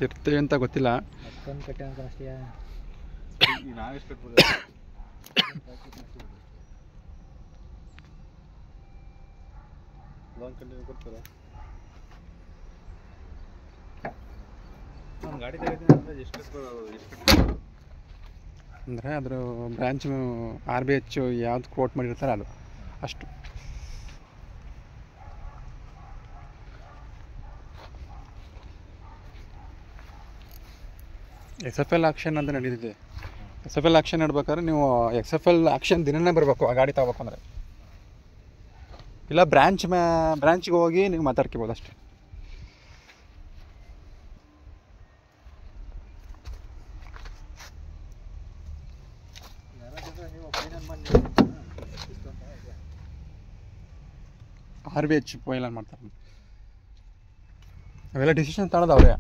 ಇರ್ತೀವಿ ಅಂತ ಗೊತ್ತಿಲ್ಲ. ಅಷ್ಟೊಂದು ಕಟ್ಟಿ ಅಂತ ಅಷ್ಟೇ. ನಾವೆಷ್ಟು ಕಟ್ಬೋದು? ಲೋನ್ ಕಂಟಿನ್ಯೂ ಕೊಡ್ತಾರ? ನಮ್ಮ ಗಾಡಿ ತಗೋತೀನಿ ಅಂದರೆ ಎಷ್ಟು ಕಟ್ಬೋದು? ಅಂದರೆ ಅದ್ರ ಬ್ರ್ಯಾಂಚ್ RBH ಯಾವ್ದು ಕೋಟ್ ಮಾಡಿರ್ತಾರೆ ಅದು ಅಷ್ಟು. SFL ಆಕ್ಷನ್ ಅಂತ ನಡೀತಿದೆ. SFL ಆಕ್ಷನ್ ನಡ್ಬೇಕಾದ್ರೆ ನೀವು XFL ಆಕ್ಷನ್ ದಿನನೇ ಬರಬೇಕು ಆ ಗಾಡಿ ತಗೋಬೇಕು ಅಂದರೆ. ಇಲ್ಲ ಬ್ರ್ಯಾಂಚ್ಗೆ ಹೋಗಿ ನೀವು ಮಾತಾಡ್ಕೋಬೋದು ಅಷ್ಟೇ. RBH ಫೈನಲ್ ಮಾಡ್ತಾರೆ. ಅವೆಲ್ಲ ಡಿಸಿಷನ್ ತಗೊಳ್ಳೋದು ಅವರೇ.